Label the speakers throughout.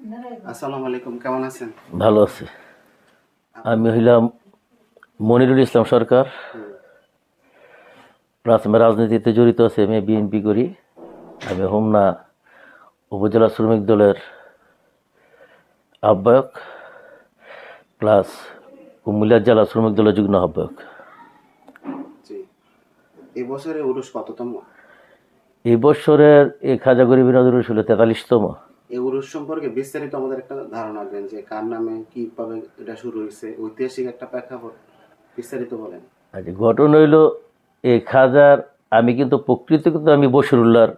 Speaker 1: আসসালামু আলাইকুম, কেমন আছেন?
Speaker 2: ভালো আছি। আমি হইলাম মনিরুল ইসলাম সরকার। প্রথমে রাজনীতিতে জড়িত আছি, আমি বিএনপি করি। আমি হোমনা উপজেলা শ্রমিক দলের আহ্বায়ক প্লাস কুমিল্লা জেলা শ্রমিক দলের যুগ্ম আহ্বায়ক।
Speaker 1: জি, এই বছরে উরুষ কততম?
Speaker 2: এই বছরের এই খাজা গরিব নজরুল ছিল 43তম।
Speaker 1: এই উরুষ সম্পর্কে বিস্তারিত আমাদের একটা ধারণা দেন, যে কার নামে কিভাবে এটা শুরু হয়েছে, ঐতিহাসিক একটা প্রেক্ষাপট বিস্তারিত বলেন।
Speaker 2: আচ্ছা, ঘটনা হইল এই খাজার, আমি কিন্তু কিন্তু আমি বশিরুল্লাহর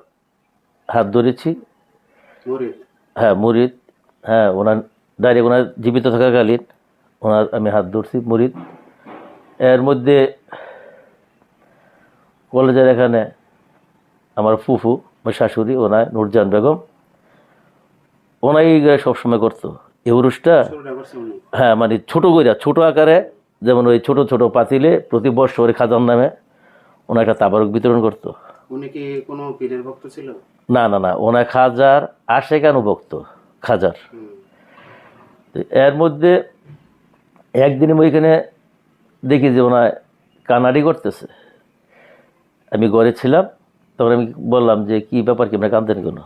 Speaker 2: হাত ধরেছি।
Speaker 1: মুরিদ।
Speaker 2: হ্যাঁ, মুরিদ। হ্যাঁ, ওনার ডাইরেক্ট ওনার জীবিত থাকাকালীন ওনার আমি হাত ধরছি মুরিদ। এর মধ্যে কলেজের এখানে আমার ফুফু আমার শাশুড়ি ওনায় নূরজাহান বেগম, ওনাই সবসময় করতো এই উরুষটা।
Speaker 1: শুরুটা করছে উনি।
Speaker 2: হ্যাঁ, মানে ছোট কইরা ছোট আকারে, যেমন ওই ছোট ছোট পাতিলে প্রতি বৎসরে খাজার নামে ওনা একটা তাবারক বিতরণ করতো।
Speaker 1: উনি কি কোনো পীরের ভক্ত ছিল?
Speaker 2: না না না, ওনা খাজার আশেকানুভক্ত খাজার।
Speaker 1: হুম।
Speaker 2: তো এর মধ্যে একদিন আমি ওইখানে দেখি যে ওনায় কানাডি করতেছে। আমি ঘরে ছিলাম, তখন আমি বললাম যে কি ব্যাপার, কি আমরা কাঁদতেন কেন?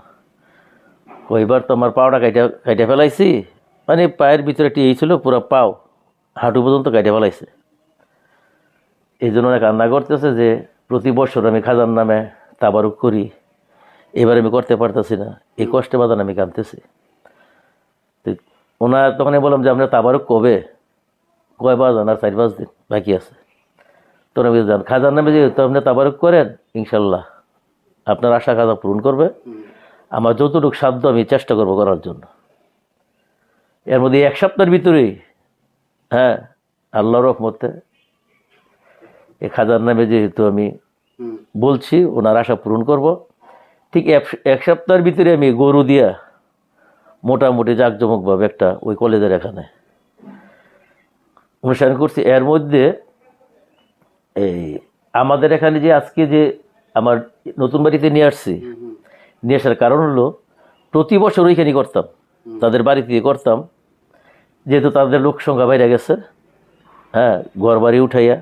Speaker 2: কইবার তো আমার পাওটা কাইটা ফেলাইছি, মানে পায়ের ভিতরে একটি এই ছিল, পুরো পাও হাঁটু পর্যন্ত কাইটা ফেলাইছে। এই জন্য ওরা কান্না করতেছে যে প্রতি বছর আমি খাজার নামে তাবারুক করি, এবার আমি করতে পারতেছি না, এই কষ্টে বাদান আমি কাঁদতেছি। তো ওনার তখন আমি বললাম যে আমরা তাবারুক কবে? কয় বাজান আর 4-5 দিন বাকি আছে। তখন আমি জান খাজার নামে যেহেতু আপনি তাবারুক করেন, ইনশাল্লাহ আপনার আশা খাজা পূরণ করবে। আমার যতটুকু সাধ্য আমি চেষ্টা করবো করার জন্য। এর মধ্যে 1 সপ্তাহের ভিতরেই, হ্যাঁ, আল্লাহর রহমতে এই খাজার নামে যেহেতু আমি বলছি ওনার আশা পূরণ করব, ঠিক 1 সপ্তাহের ভিতরে আমি গরু দিয়া মোটামুটি জাঁকজমকভাবে একটা ওই কলেজের এখানে অনুষ্ঠান করছি। এর মধ্যে এই আমাদের এখানে যে আজকে যে আমার নতুন বাড়িতে নিয়ে আসছি, নিয়ে আসার কারণ হলো প্রতি বছর ওইখানে করতাম, তাদের বাড়িতে করতাম, যেহেতু তাদের লোক সংখ্যা বাইরে গেছে। হ্যাঁ, ঘর বাড়ি উঠাইয়া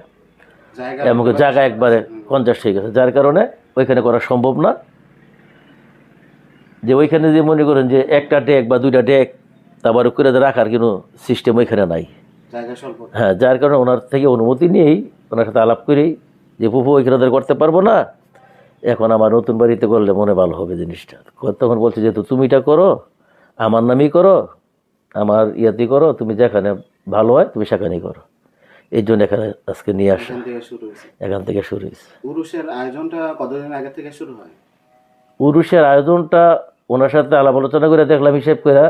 Speaker 2: এমনকি জায়গা একবারে কনজাস্ট হয়ে গেছে, যার কারণে ওইখানে করা সম্ভব না। যে ওইখানে যে মনে করেন যে একটা ডেক বা 2টা ডেক তারপর করে রাখার কোনো সিস্টেম ওইখানে নাই। হ্যাঁ, যার কারণে ওনার থেকে অনুমতি নিয়েই, ওনার সাথে আলাপ করেই যে ফুফু ওইখানে ওদের করতে পারবো না, এখন আমার নতুন বাড়িতে করলে মনে ভালো হবে জিনিসটা। তখন বলছে যেহেতু তুমি এটা করো, আমার নামেই করো, আমার ইয়াতেই করো, তুমি যেখানে ভালো হয় তুমি সেখানেই করো। এই জন্য এখানে আজকে নিয়ে আসা, এখান থেকে শুরু হয়েছে।
Speaker 1: উরুষের আয়োজনটা কতদিন আগে থেকে শুরু হয়?
Speaker 2: উরুষের আয়োজনটা ওনার সাথে আলাপ আলোচনা করে দেখলাম, হিসেব করে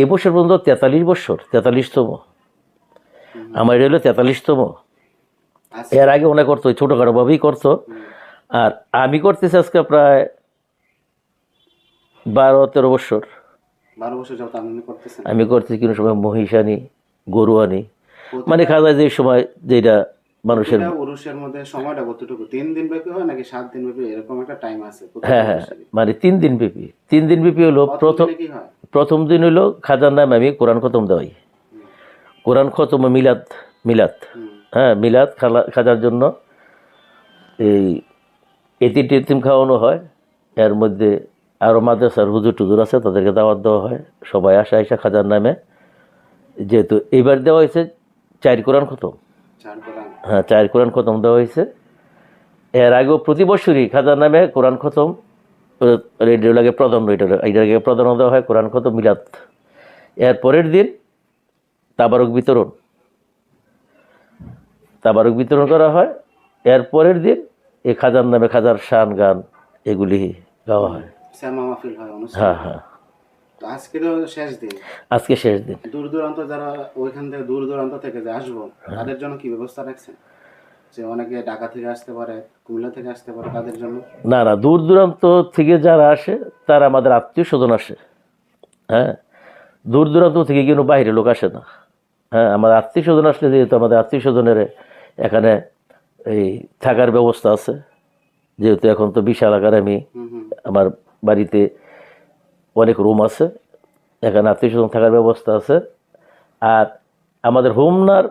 Speaker 2: এবছর পর্যন্ত 43 বছর, 43তম। আমার এটা হলো 43তম। এর আগে ওনা করতো ছোটোখাটো ভাবেই করতো, আর আমি করতেছি আজকে প্রায় 12-13 বছর।
Speaker 1: 12 বছর যাবত আপনি করতেছেন? আমি
Speaker 2: করতেছি, কোনো সময় মহিষ আনি, গরু আনি, মানে খাজা যে সময় যেটা মানুষের।
Speaker 1: উরুষের মধ্যে সময়টা কতটুকু? 3 দিন ব্যাপী হয় নাকি 7 দিন ব্যাপী, এরকম একটা টাইম আছে?
Speaker 2: হ্যাঁ হ্যাঁ, মানে 3 দিন ব্যাপী। 3 দিন ব্যাপী হলো প্রথম দিন হলো খাজার নামে আমি কোরআন খতম দেওয়াই। কোরআন খতম মিলাদ, মিলাদ, হ্যাঁ মিলাদ খাজার জন্য এই এতিম খাওয়ানো হয়। এর মধ্যে আরও মাদ্রাসার হুজুর টুজুর আছে, তাদেরকে দাওয়াত দেওয়া হয়, সবাই আসা খাজার নামে। যেহেতু এইবার দেওয়া হয়েছে 4 কোরআন খতম, হ্যাঁ 4 কোরআন খতম দেওয়া হয়েছে। এর আগেও প্রতি বছরই খাজার নামে কোরআন খতম, রেডিও লাগে প্রধান, এটার আগে প্রধান দেওয়া হয় কোরআন খতম মিলাদ। এর পরের দিন তাবারক বিতরণ করা হয়। এর পরের দিন এই খাজার নামে খাজার শান গান এগুলি গাওয়া হয়। হ্যাঁ হ্যাঁ,
Speaker 1: আজকে তো শেষ দিন।
Speaker 2: আজকে শেষ দিন।
Speaker 1: দূর দূরান্ত যারা ওইখান থেকে দূর দূরান্ত থেকে যে আসবো, তাদের জন্য কি ব্যবস্থা রাখছেন? যে অনেকে ঢাকা থেকে আসতে পারে, কুমিল্লা থেকে আসতে পারে, তাদের জন্য?
Speaker 2: না না, দূর দূরান্ত থেকে যারা আসে তারা আমাদের আত্মীয় স্বজন আসে। হ্যাঁ, দূর দূরান্ত থেকে কোনো বাইরে লোক আসে না। হ্যাঁ, আমার আত্মীয় স্বজন আসলে, যেহেতু আমাদের আত্মীয় স্বজনের এখানে এই থাকার ব্যবস্থা আছে, যেহেতু এখন তো বিশাল আকারে আমি আমার বাড়িতে অনেক রুম আছে, এখানে আত্মীয় স্বজন থাকার ব্যবস্থা আছে। আর আমাদের হোমনার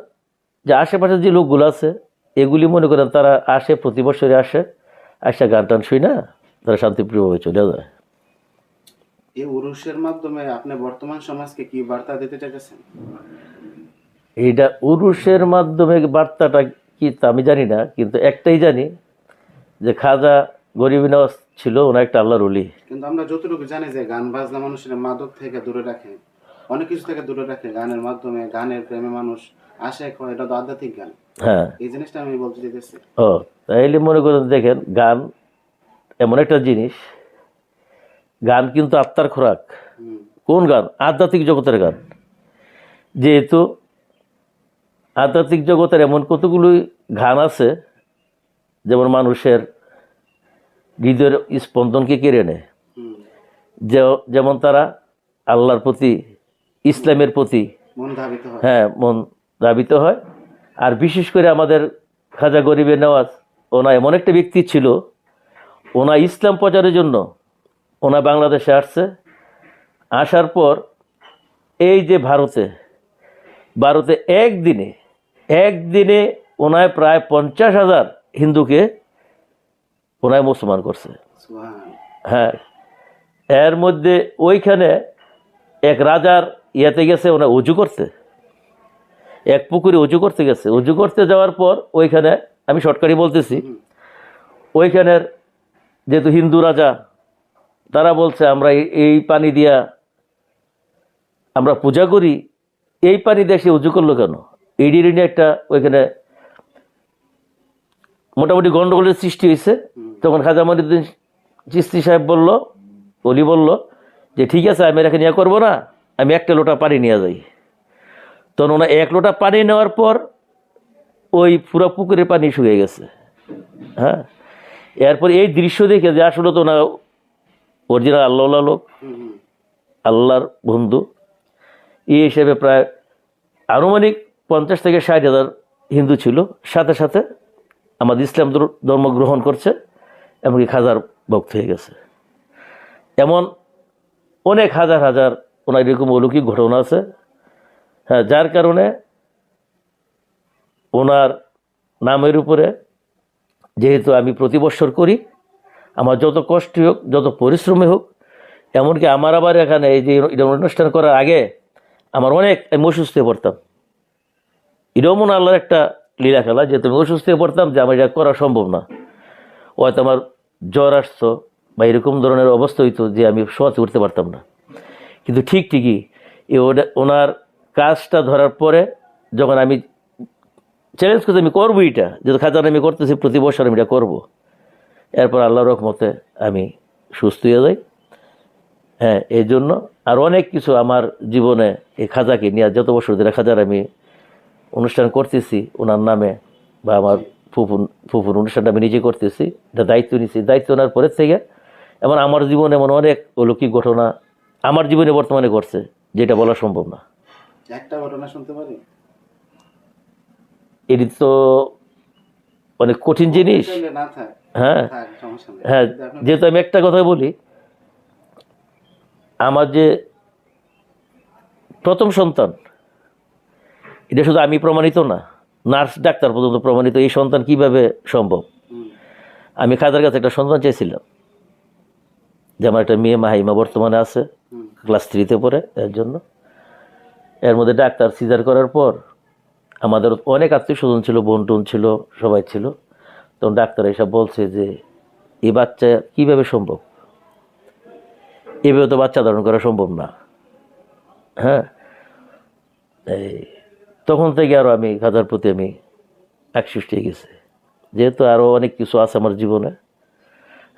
Speaker 2: যে আশেপাশে যে লোকগুলো আছে এগুলি মনে করেন তারা আসে, প্রতি বছরে আসে গান টান শুই না, তারা শান্তিপ্রিয়ভাবে চলে যায়।
Speaker 1: এই উরুষের মাধ্যমে আপনি বর্তমান সমাজকে কি বার্তা দিতে চাইতেছেন?
Speaker 2: এইটা উরুষের মাধ্যমে বার্তাটা কি তা আমি জানি না, কিন্তু একটাই জানি যে খাজা গরিব নওয়াজ ছিল, ওনার একটা আল্লাহর ওলি।
Speaker 1: কিন্তু আমরা যতটুকু জানি যে গান বাজনা মানুষের মাদক থেকে দূরে রাখে, অনেক কিছু থেকে দূরে রাখে। গানের মাধ্যমে, গানের প্রেমে মানুষ আশেক হয়, এটা তো আধ্যাত্মিক গান।
Speaker 2: হ্যাঁ,
Speaker 1: এই জিনিসটা আমি বলতে চাইতেছি।
Speaker 2: ও তাইলে মনে করেন দেখেন, গান এমন একটা জিনিস, গান কিন্তু আত্মার খোরাক।
Speaker 1: হুম,
Speaker 2: কোন গান? আধ্যাত্মিক জগতের গান। যেহেতু আধ্যাত্মিক জগতের এমন কতগুলোই গান আছে যেমন মানুষের হৃদয়ের স্পন্দনকে কেড়ে নেয়।
Speaker 1: হুম,
Speaker 2: যেমন তারা আল্লাহর প্রতি, ইসলামের প্রতি
Speaker 1: মন ধাবিত হয়।
Speaker 2: হ্যাঁ মন ধাবিত হয়। আর বিশেষ করে আমাদের খাজা গরিবে নওয়াজ, ওনা এমন একটা ব্যক্তি ছিল, ওনা ইসলাম প্রচারের জন্য ওনা বাংলাদেশে আসছে। আসার পর এই যে ভারতে একদিনে ওনায় প্রায় 50,000 হিন্দুকে ওনায় মুসলমান করছে।
Speaker 1: সুবহান।
Speaker 2: হ্যাঁ, এর মধ্যে ওইখানে এক রাজার ইয়েতে গেছে ওনা উজু করতে, এক পুকুরে উজু করতে গেছে। উজু করতে যাওয়ার পর ওইখানে, আমি শর্টকারি বলতেছি, ওইখানের যেহেতু হিন্দু রাজা, তারা বলছে আমরা এই পানি দিয়া আমরা পূজা করি, এই পানি দিয়ে সে উজু করলো কেন? এডি নিয়ে একটা ওইখানে মোটামুটি গন্ডগোলের সৃষ্টি হয়েছে। তখন খাজা মঈনুদ্দিন চিশতি সাহেব অলি বলল যে ঠিক আছে, আমি এখানে ইয়ে করবো না, আমি একটা লোটা পানি নিয়ে যাই। তখন ওনা 1 লোটা পানি নেওয়ার পর ওই পুরো পুকুরের পানি শুকিয়ে গেছে। হ্যাঁ, এরপর এই দৃশ্য দেখে যে আসলে তো না অরিজিনাল আল্লাহ লোক,
Speaker 1: হুম, হুম,
Speaker 2: আল্লাহর বন্ধু, এই হিসেবে প্রায় আনুমানিক 50 থেকে 60,000 হিন্দু ছিল। সাথে সাথে আমাদের ইসলাম ধর্ম গ্রহণ করছে, এমনকি খাজার ভক্ত হয়ে গেছে। এমন অনেক হাজার ওনার এরকম অলৌকিক ঘটনা আছে। হ্যাঁ, যার কারণে ওনার নামের উপরে যেহেতু আমি প্রতি বৎসর করি, আমার যত কষ্টই হোক, যত পরিশ্রমী হোক, এমনকি আমার আবার এখানে এই যে এটা অনুষ্ঠান করার আগে আমি অসুস্থ হয়ে পড়তাম। এটাও মনে আল্লাহর একটা লীলা খেলা, যে তুমি অসুস্থ হয়ে পড়তাম, যে আমার এটা করা সম্ভব না। হয়তো আমার জ্বর আসতো বা এরকম ধরনের অবস্থা হইতো যে আমি শোয়াতে উঠতে পারতাম না। কিন্তু ঠিকই ওনার কাজটা ধরার পরে যখন আমি চ্যালেঞ্জ করছি আমি করবো, এটা যেহেতু খাজান আমি করতেছি প্রতি বছর আমি এটা করবো, এরপর আল্লাহর রহমতে আমি সুস্থ হয়ে যাই। হ্যাঁ, এই জন্য আর অনেক কিছু আমার জীবনে এই খাজাকে নিয়ে যত বছর ধরে খাজার আমি অনুষ্ঠান করতেছি ওনার নামে, বা আমার ফুফুর অনুষ্ঠানটা আমি নিজে করতেছি, এটা দায়িত্ব নিচ্ছি। দায়িত্ব নেওয়ার পরের থেকে এমন আমার জীবনে এমন অনেক অলৌকিক ঘটনা আমার জীবনে বর্তমানে ঘটছে, যেটা বলা সম্ভব না।
Speaker 1: একটা ঘটনা শুনতে পারি?
Speaker 2: এটি তো অনেক কঠিন জিনিস।
Speaker 1: চাইলে না থাক,
Speaker 2: হ্যাঁ
Speaker 1: থাক, সমস্যা নেই।
Speaker 2: হ্যাঁ,
Speaker 1: কিন্তু আপনি-
Speaker 2: যেহেতু আমি একটা কথা বলি, আমার যে প্রথম সন্তান, এটা শুধু আমি প্রমাণিত না, নার্স ডাক্তার পর্যন্ত প্রমাণিত। এই সন্তান কিভাবে সম্ভব?
Speaker 1: হুম,
Speaker 2: আমি খাজার কাছে একটা সন্তান চাইছিলাম, যে আমার একটা মেয়ে মাহিমা বর্তমানে আছে,
Speaker 1: হুম,
Speaker 2: ক্লাস 3-তে পড়ে। এর জন্য এর মধ্যে ডাক্তার সিজার করার পর আমাদের অনেক আত্মীয় স্বজন ছিল, বোন টোন ছিল, সবাই ছিল। তখন ডাক্তার এসব বলছে যে এই বাচ্চা কিভাবে সম্ভব, এভাবে তো বাচ্চা ধারণ করা সম্ভব না। হ্যাঁ, এই তখন থেকে আরও আমি খাজার প্রতি আমি আকৃষ্ট হয়ে গেছি। যেহেতু আরও অনেক কিছু আছে আমার জীবনে,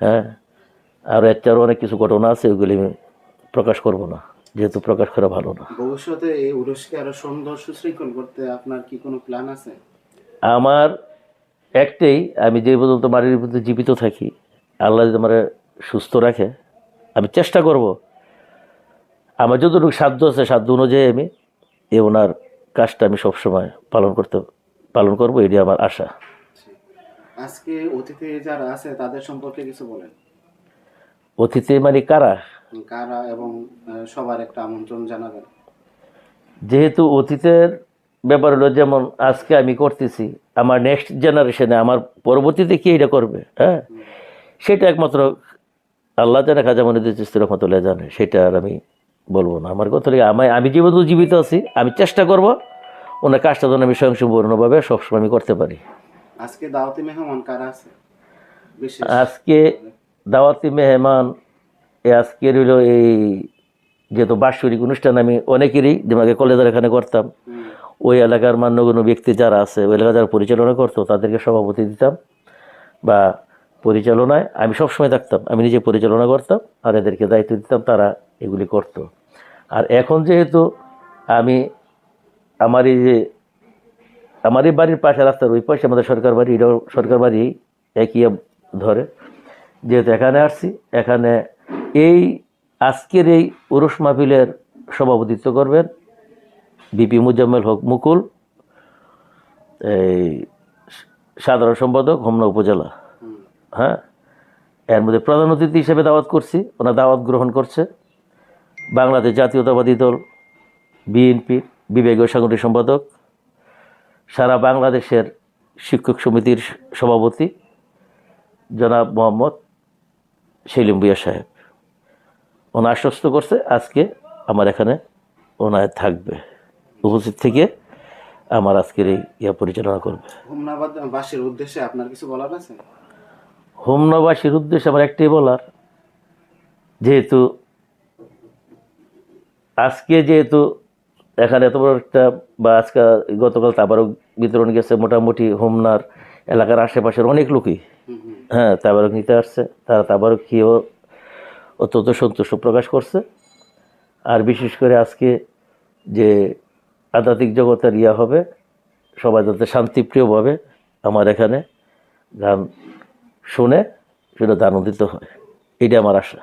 Speaker 2: হ্যাঁ, আরও আরও অনেক কিছু ঘটনা আছে, ওইগুলি আমি প্রকাশ করব না, যেহেতু প্রকাশ করা ভালো না।
Speaker 1: ভবিষ্যতে এই উরুষকে আরো সুন্দর সুশৃঙ্খল করতে আপনার কি কোনো প্ল্যান আছে?
Speaker 2: আমার একটাই, আমি যে পর্যন্ত মাটির ভিতরে জীবিত থাকি, আল্লাহ যদি আমার সুস্থ রাখে, আমি চেষ্টা করব আমার যতটুকু সাধ্য আছে সাধ্য অনুযায়ী আমি ওনার কাজটা আমি সবসময় পালন করব, এটি আমার আশা।
Speaker 1: আজকে অতিথি যারা আছে তাদের সম্পর্কে কিছু বলেন।
Speaker 2: অতিথি মানে কারা?
Speaker 1: কারা এবং সবার একটা আমন্ত্রণ জানাবেন।
Speaker 2: যেহেতু অতীতের ব্যাপার হলো, যেমন আজকে আমি করতেছি, আমার নেক্সট জেনারেশনে, আমার পরবর্তীতে কি এটা করবে, হ্যাঁ, সেটা একমাত্র আল্লাহ জানে, খাজা মনিদুল চিশতি রহমতুল্লাহ জানে, সেটা আর আমি বলবো না। আমার কথা হলো আমি যেহেতু জীবিত আছি, আমি চেষ্টা করব ওনার কাজটা যেন আমি স্বয়ংসম্পূর্ণভাবে সবসময় আমি করতে পারি।
Speaker 1: আজকে দাওয়াতি মেহমান কারা আছে বিশেষ?
Speaker 2: আজকে দাওয়াতি মেহমান আজকের হলো এই যেহেতু বাৎসরিক অনুষ্ঠান, আমি অনেকেরই যেমন কলেজের এখানে করতাম, ওই এলাকার মান্যগণ্য ব্যক্তি যারা আছে, ওই এলাকা যারা পরিচালনা করতো, তাদেরকে সভাপতি দিতাম বা পরিচালনায় আমি সবসময় থাকতাম। আমি নিজে পরিচালনা করতাম আর এদেরকে দায়িত্ব দিতাম, তারা এগুলি করত। আর এখন যেহেতু আমি আমার এই বাড়ির পাশে রাস্তার ওই পাশে আমাদের সরকার বাড়ি, এটাও সরকার বাড়ি একই ধরে, যেহেতু এখানে আসছি, এখানে এই আজকের এই উরুস মাহফিলের সভাপতিত্ব করবেন বিপি মুজাম্মেল হক মুকুল, এই সাধারণ সম্পাদক হোমনা উপজেলা। হ্যাঁ, এর মধ্যে প্রধান অতিথি হিসেবে দাওয়াত করছি, ওনার দাওয়াত গ্রহণ করছে বাংলাদেশ জাতীয়তাবাদী দল বিএনপির বিভাগীয় সাংগঠনিক সম্পাদক, সারা বাংলাদেশের শিক্ষক সমিতির সভাপতি জনাব মোহাম্মদ সেলিম ভুঁইয়া সাহেব। ওনা আশ্বস্ত করছে আজকে আমার এখানে ওনায় থাকবে, উপস্থিত থেকে আমার আজকের এই পরিচালনা করবে।
Speaker 1: হোমনাবাসীর উদ্দেশ্যে আপনার কিছু বলার আছে?
Speaker 2: হোমনাবাসীর উদ্দেশ্যে আমার একটাই বলার, যেহেতু এখানে এত বড় একটা, বা আজকে গতকাল তাবারক বিতরণ গেছে, মোটামুটি হোমনার এলাকার আশেপাশের অনেক লোকই হ্যাঁ তাবারক নিতে আসছে, তারা তাবারক খেয়েও অত্যন্ত সন্তুষ্ট প্রকাশ করছে। আর বিশেষ করে আজকে যে আধ্যাত্মিক জগতের হবে, সবাই যাতে শান্তিপ্রিয়ভাবে আমার এখানে গান শুনে সেটা আনন্দিত হয়, এটা আমার আশা।